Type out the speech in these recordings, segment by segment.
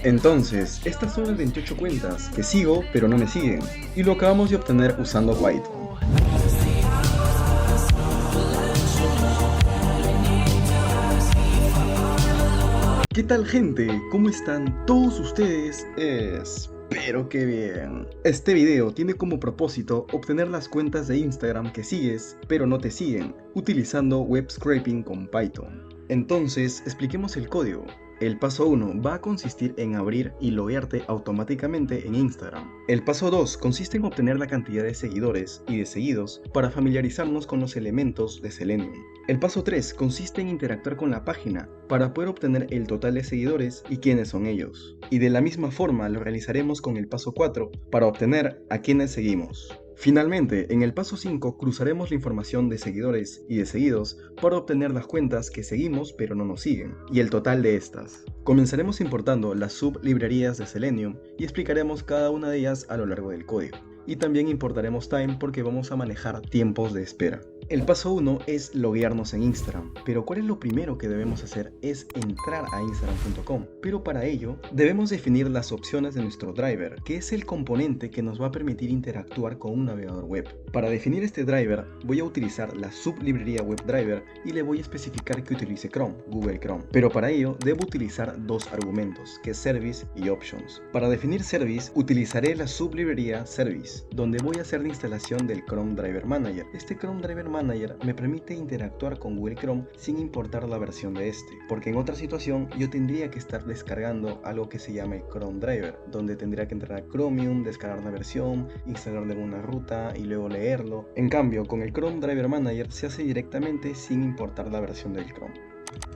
Entonces, estas son las 28 cuentas que sigo pero no me siguen, y lo acabamos de obtener usando Python. ¿Qué tal, gente? ¿Cómo están todos ustedes? Espero que bien. Este video tiene como propósito obtener las cuentas de Instagram que sigues pero no te siguen, utilizando web scraping con Python. Entonces, expliquemos el código. El paso 1 va a consistir en abrir y loguearte automáticamente en Instagram. El paso 2 consiste en obtener la cantidad de seguidores y de seguidos para familiarizarnos con los elementos de Selenium. El paso 3 consiste en interactuar con la página para poder obtener el total de seguidores y quiénes son ellos. Y de la misma forma lo realizaremos con el paso 4 para obtener a quienes seguimos. Finalmente, en el paso 5 cruzaremos la información de seguidores y de seguidos para obtener las cuentas que seguimos pero no nos siguen, y el total de estas. Comenzaremos importando las sublibrerías de Selenium y explicaremos cada una de ellas a lo largo del código. Y también importaremos time porque vamos a manejar tiempos de espera. El paso 1 es loguearnos en Instagram, pero ¿cuál es lo primero que debemos hacer? Es entrar a instagram.com, pero para ello debemos definir las opciones de nuestro driver, que es el componente que nos va a permitir interactuar con un navegador web. Para definir este driver voy a utilizar la sublibrería WebDriver y le voy a especificar que utilice Chrome, Google Chrome, pero para ello debo utilizar dos argumentos, que es Service y Options. Para definir Service utilizaré la sublibrería Service, donde voy a hacer la instalación del Chrome Driver Manager. Este Chrome Driver Manager me permite interactuar con Google Chrome sin importar la versión de este, porque en otra situación yo tendría que estar descargando algo que se llama el Chrome Driver, donde tendría que entrar a Chromium, descargar la versión, instalarle una ruta y luego leerlo. En cambio, con el Chrome Driver Manager se hace directamente sin importar la versión del Chrome.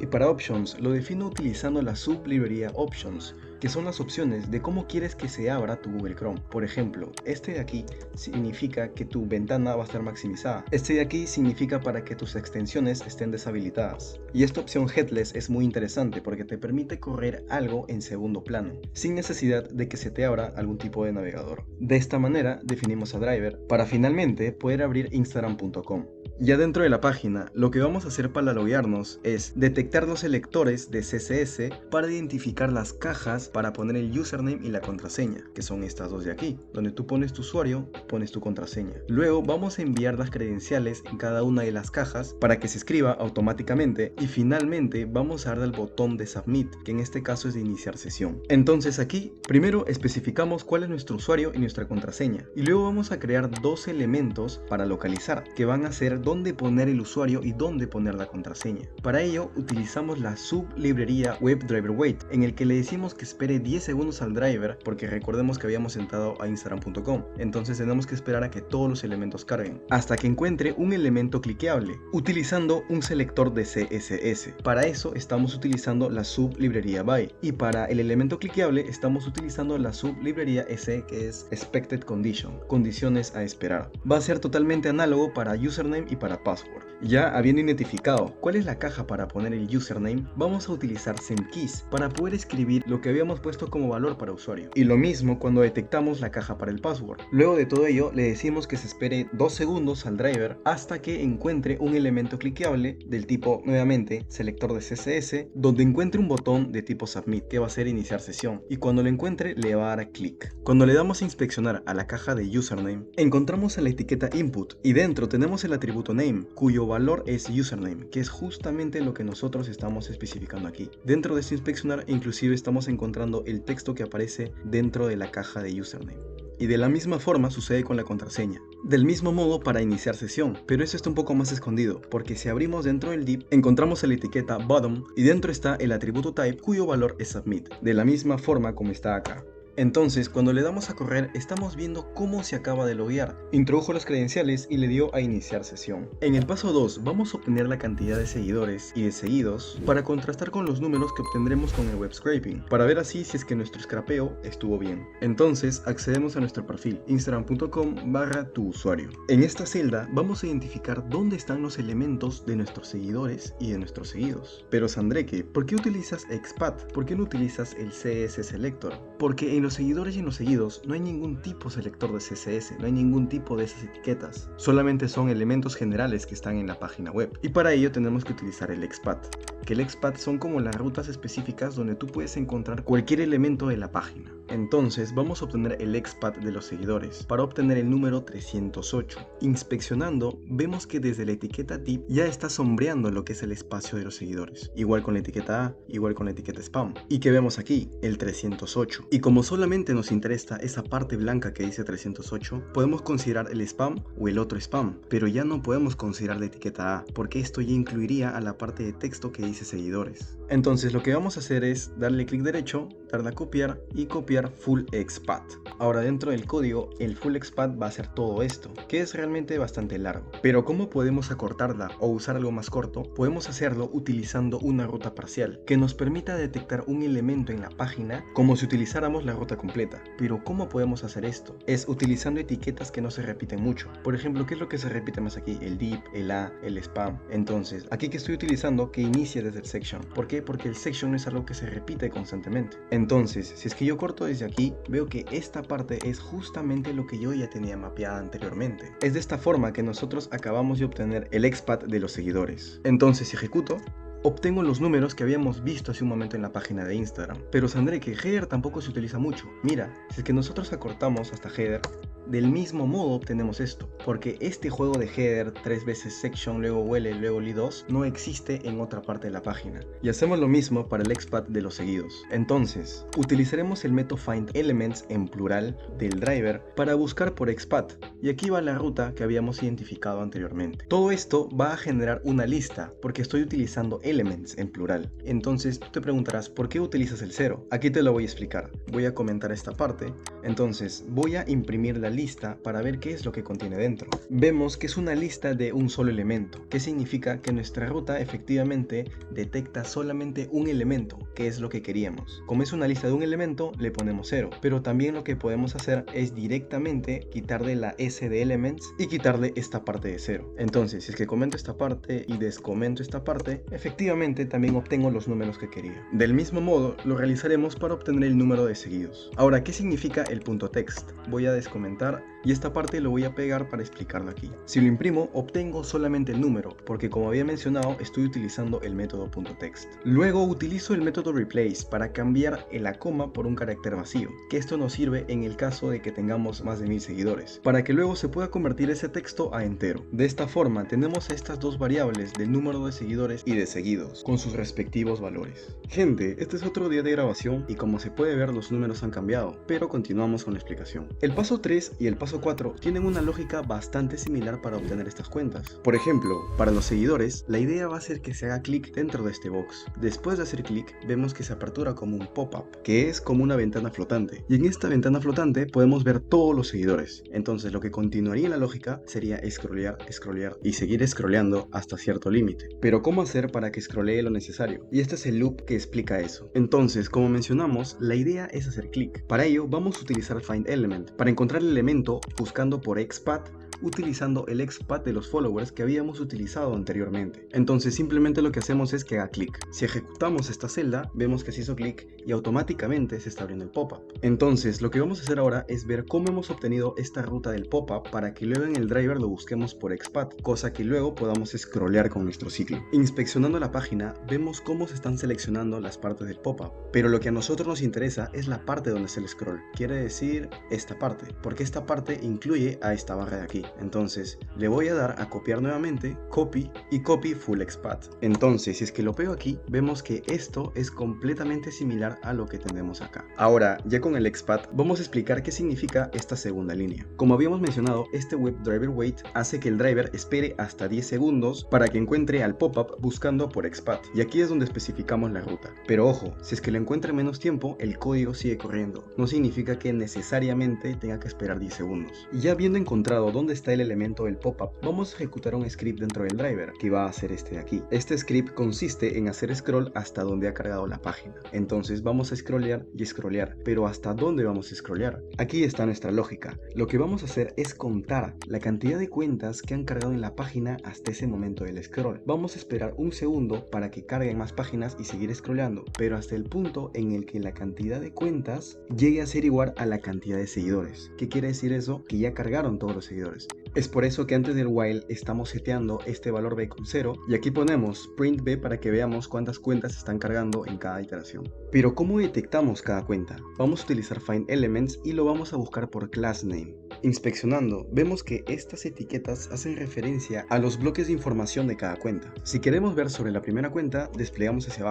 Y para Options lo defino utilizando la sublibrería Options, que son las opciones de cómo quieres que se abra tu Google Chrome. Por ejemplo, este de aquí significa que tu ventana va a estar maximizada. Este de aquí significa para que tus extensiones estén deshabilitadas. Y esta opción Headless es muy interesante porque te permite correr algo en segundo plano, sin necesidad de que se te abra algún tipo de navegador. De esta manera definimos a driver para finalmente poder abrir instagram.com. Ya dentro de la página, lo que vamos a hacer para loguearnos es detectar los selectores de CSS para identificar las cajas para poner el username y la contraseña, que son estas dos de aquí, donde tú pones tu usuario, pones tu contraseña. Luego vamos a enviar las credenciales en cada una de las cajas para que se escriba automáticamente y finalmente vamos a darle al botón de Submit, que en este caso es de iniciar sesión. Entonces aquí, primero especificamos cuál es nuestro usuario y nuestra contraseña, y luego vamos a crear dos elementos para localizar, que van a ser dónde poner el usuario y dónde poner la contraseña. Para ello utilizamos la sublibrería WebDriverWait, en el que le decimos que espere 10 segundos al driver, porque recordemos que habíamos entrado a instagram.com, entonces tenemos que esperar a que todos los elementos carguen, hasta que encuentre un elemento cliqueable, utilizando un selector de CSS. Para eso estamos utilizando la sublibrería by, y para el elemento cliqueable estamos utilizando la sublibrería S, que es Expected Condition, condiciones a esperar. Va a ser totalmente análogo para username y para password. Ya habiendo identificado cuál es la caja para poner el username, vamos a utilizar SendKeys para poder escribir lo que habíamos puesto como valor para usuario. Y lo mismo cuando detectamos la caja para el password. Luego de todo ello, le decimos que se espere 2 segundos al driver hasta que encuentre un elemento cliqueable del tipo, nuevamente, selector de CSS, donde encuentre un botón de tipo Submit, que va a ser iniciar sesión. Y cuando lo encuentre, le va a dar clic. Cuando le damos a inspeccionar a la caja de username, encontramos en la etiqueta input y dentro tenemos el atributo name, cuyo valor es username, que es justamente lo que nosotros estamos especificando aquí. Dentro de este inspeccionar, inclusive estamos encontrando el texto que aparece dentro de la caja de username. Y de la misma forma sucede con la contraseña. Del mismo modo para iniciar sesión, pero eso está un poco más escondido, porque si abrimos dentro del div, encontramos la etiqueta bottom y dentro está el atributo type cuyo valor es submit, de la misma forma como está acá. Entonces, cuando le damos a correr, estamos viendo cómo se acaba de loguear. Introdujo las credenciales y le dio a iniciar sesión. En el paso 2, vamos a obtener la cantidad de seguidores y de seguidos para contrastar con los números que obtendremos con el web scraping, para ver así si es que nuestro scrapeo estuvo bien. Entonces, accedemos a nuestro perfil, instagram.com/tu-usuario. En esta celda, vamos a identificar dónde están los elementos de nuestros seguidores y de nuestros seguidos. Pero Sandreke, ¿por qué utilizas XPath? ¿Por qué no utilizas el CS Selector? Porque en los seguidores y en los seguidos no hay ningún tipo selector de CSS, no hay ningún tipo de esas etiquetas, solamente son elementos generales que están en la página web. Y para ello tenemos que utilizar el XPath, que el XPath son como las rutas específicas donde tú puedes encontrar cualquier elemento de la página. Entonces vamos a obtener el XPath de los seguidores para obtener el número 308. Inspeccionando, vemos que desde la etiqueta tip ya está sombreando lo que es el espacio de los seguidores. Igual con la etiqueta A, igual con la etiqueta spam. Y que vemos aquí, el 308. Y como solamente nos interesa esa parte blanca que dice 308, podemos considerar el spam o el otro spam, pero ya no podemos considerar la etiqueta A, porque esto ya incluiría a la parte de texto que dice seguidores. Entonces lo que vamos a hacer es darle clic derecho, darle a copiar y copiar full XPath. Ahora dentro del código el full XPath va a hacer todo esto, que es realmente bastante largo. Pero ¿cómo podemos acortarla o usar algo más corto? Podemos hacerlo utilizando una ruta parcial, que nos permita detectar un elemento en la página como si utilizáramos la ruta completa. Pero ¿cómo podemos hacer esto? Es utilizando etiquetas que no se repiten mucho. Por ejemplo, ¿qué es lo que se repite más aquí? El div, el A, el spam. Entonces, aquí que estoy utilizando que inicie desde el section. ¿Por qué? Porque el section es algo que se repite constantemente. Entonces, si es que yo corto desde aquí, veo que esta parte es justamente lo que yo ya tenía mapeada anteriormente. Es de esta forma que nosotros acabamos de obtener el XPath de los seguidores. Entonces, si ejecuto, obtengo los números que habíamos visto hace un momento en la página de Instagram. Pero Sandré, que header tampoco se utiliza mucho. Mira, si es que nosotros acortamos hasta header, del mismo modo obtenemos esto, porque este juego de header 3 veces section, luego UL, luego li2 no existe en otra parte de la página. Y hacemos lo mismo para el XPath de los seguidos. Entonces, utilizaremos el método findElements en plural del driver para buscar por XPath, y aquí va la ruta que habíamos identificado anteriormente. Todo esto va a generar una lista, porque estoy utilizando elements en plural. Entonces tú te preguntarás, ¿por qué utilizas el 0? Aquí te lo voy a explicar. Voy a comentar esta parte. Entonces voy a imprimir la lista para ver qué es lo que contiene dentro. Vemos que es una lista de un solo elemento, que significa que nuestra ruta efectivamente detecta solamente un elemento, que es lo que queríamos. Como es una lista de un elemento, le ponemos 0, pero también lo que podemos hacer es directamente quitarle la S de elements y quitarle esta parte de 0. Entonces, si es que comento esta parte y descomento esta parte, efectivamente también obtengo los números que quería. Del mismo modo, lo realizaremos para obtener el número de seguidos. Ahora, ¿qué significa el punto text? Voy a descomentar y esta parte lo voy a pegar para explicarlo aquí. Si lo imprimo, obtengo solamente el número, porque como había mencionado, estoy utilizando el método .text. Luego utilizo el método replace para cambiar la coma por un carácter vacío, que esto nos sirve en el caso de que tengamos más de 1000 seguidores, para que luego se pueda convertir ese texto a entero. De esta forma, tenemos estas dos variables del número de seguidores y de seguidos, con sus respectivos valores. Gente, este es otro día de grabación y como se puede ver, los números han cambiado, pero continuamos con la explicación. El paso 3 y el paso 4 tienen una lógica bastante similar para obtener estas cuentas. Por ejemplo, para los seguidores, la idea va a ser que se haga clic dentro de este box. Después de hacer clic, vemos que se apertura como un pop-up, que es como una ventana flotante. Y en esta ventana flotante podemos ver todos los seguidores. Entonces lo que continuaría en la lógica sería scrollear, scrollear y seguir scrolleando hasta cierto límite. Pero ¿cómo hacer para que scrollee lo necesario? Y este es el loop que explica eso. Entonces, como mencionamos, la idea es hacer clic. Para ello vamos a utilizar findElement para encontrar el elemento buscando por XPath, utilizando el XPath de los followers que habíamos utilizado anteriormente. Entonces simplemente lo que hacemos es que haga clic. Si ejecutamos esta celda, vemos que se hizo clic y automáticamente se está abriendo el pop-up. Entonces lo que vamos a hacer ahora es ver cómo hemos obtenido esta ruta del pop-up para que luego en el driver lo busquemos por XPath, cosa que luego podamos scrollear con nuestro ciclo. Inspeccionando la página, vemos cómo se están seleccionando las partes del pop-up, pero lo que a nosotros nos interesa es la parte donde es el scroll, quiere decir esta parte, porque esta parte incluye a esta barra de aquí. Entonces le voy a dar a copiar nuevamente, copy y copy full XPath. Entonces si es que lo pego aquí, vemos que esto es completamente similar a lo que tenemos acá. Ahora ya con el XPath vamos a explicar qué significa esta segunda línea. Como habíamos mencionado, este WebDriver Wait hace que el driver espere hasta 10 segundos para que encuentre al pop-up buscando por XPath, y aquí es donde especificamos la ruta. Pero ojo, si es que lo encuentra en menos tiempo, el código sigue corriendo. No significa que necesariamente tenga que esperar 10 segundos. Y ya habiendo encontrado dónde está el elemento del pop-up, vamos a ejecutar un script dentro del driver, que va a ser este de aquí. Este script consiste en hacer scroll hasta donde ha cargado la página. Entonces vamos a scrollear y scrollear, pero ¿hasta dónde vamos a scrollear? Aquí está nuestra lógica. Lo que vamos a hacer es contar la cantidad de cuentas que han cargado en la página hasta ese momento del scroll. Vamos a esperar un segundo para que carguen más páginas y seguir scrolleando, pero hasta el punto en el que la cantidad de cuentas llegue a ser igual a la cantidad de seguidores. ¿Qué quiere decir eso? Que ya cargaron todos los seguidores. Es por eso que antes del while estamos seteando este valor b con 0 y aquí ponemos print b para que veamos cuántas cuentas están cargando en cada iteración. Pero ¿cómo detectamos cada cuenta? Vamos a utilizar findElements y lo vamos a buscar por class name. Inspeccionando, vemos que estas etiquetas hacen referencia a los bloques de información de cada cuenta. Si queremos ver sobre la primera cuenta, desplegamos hacia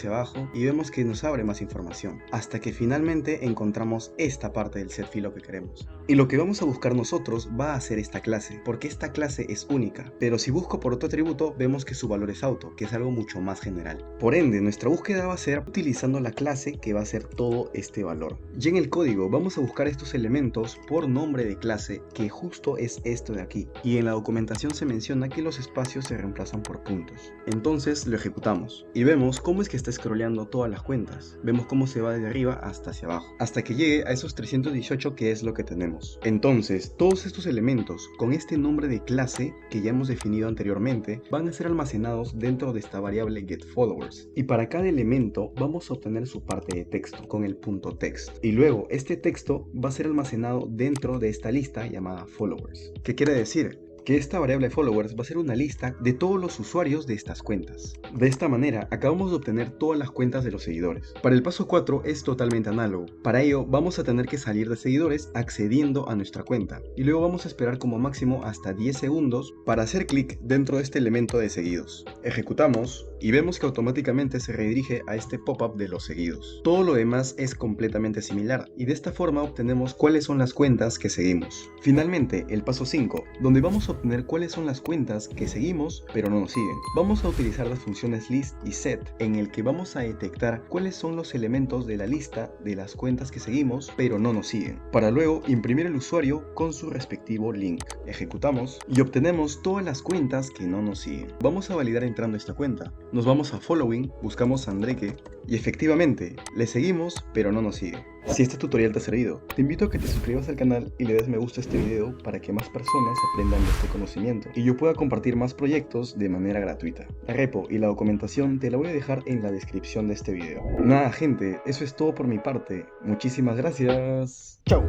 abajo y vemos que nos abre más información, hasta que finalmente encontramos esta parte del setFilo que queremos. Y lo que vamos a buscar nosotros va a ser esta clase, porque esta clase es única, pero si busco por otro atributo, vemos que su valor es auto, que es algo mucho más general. Por ende, nuestra búsqueda va a ser utilizando la clase que va a ser todo este valor. Y en el código vamos a buscar estos elementos por nombre de clase, que justo es esto de aquí, y en la documentación se menciona que los espacios se reemplazan por puntos. Entonces lo ejecutamos y vemos cómo es que está scrolleando todas las cuentas. Vemos cómo se va desde arriba hasta hacia abajo, hasta que llegue a esos 318, que es lo que tenemos. Entonces todos estos elementos con este nombre de clase que ya hemos definido anteriormente van a ser almacenados dentro de esta variable getFollowers, y para cada elemento vamos a obtener su parte de texto con el punto text, y luego este texto va a ser almacenado dentro de esta lista llamada followers. ¿Qué quiere decir? Que esta variable followers va a ser una lista de todos los usuarios de estas cuentas. De esta manera acabamos de obtener todas las cuentas de los seguidores. Para el paso 4 es totalmente análogo. Para ello vamos a tener que salir de seguidores accediendo a nuestra cuenta y luego vamos a esperar como máximo hasta 10 segundos para hacer clic dentro de este elemento de seguidos. Ejecutamos y vemos que automáticamente se redirige a este pop-up de los seguidos. Todo lo demás es completamente similar y de esta forma obtenemos cuáles son las cuentas que seguimos. Finalmente, el paso 5, donde vamos a obtener cuáles son las cuentas que seguimos pero no nos siguen. Vamos a utilizar las funciones list y set, en el que vamos a detectar cuáles son los elementos de la lista de las cuentas que seguimos pero no nos siguen, para luego imprimir el usuario con su respectivo link. Ejecutamos y obtenemos todas las cuentas que no nos siguen. Vamos a validar entrando a esta cuenta. Nos vamos a following, buscamos a Andreke y efectivamente le seguimos pero no nos sigue. Si este tutorial te ha servido, te invito a que te suscribas al canal y le des me gusta a este video para que más personas aprendan de este conocimiento y yo pueda compartir más proyectos de manera gratuita. La repo y la documentación te la voy a dejar en la descripción de este video. Nada gente, eso es todo por mi parte. Muchísimas gracias. Chao.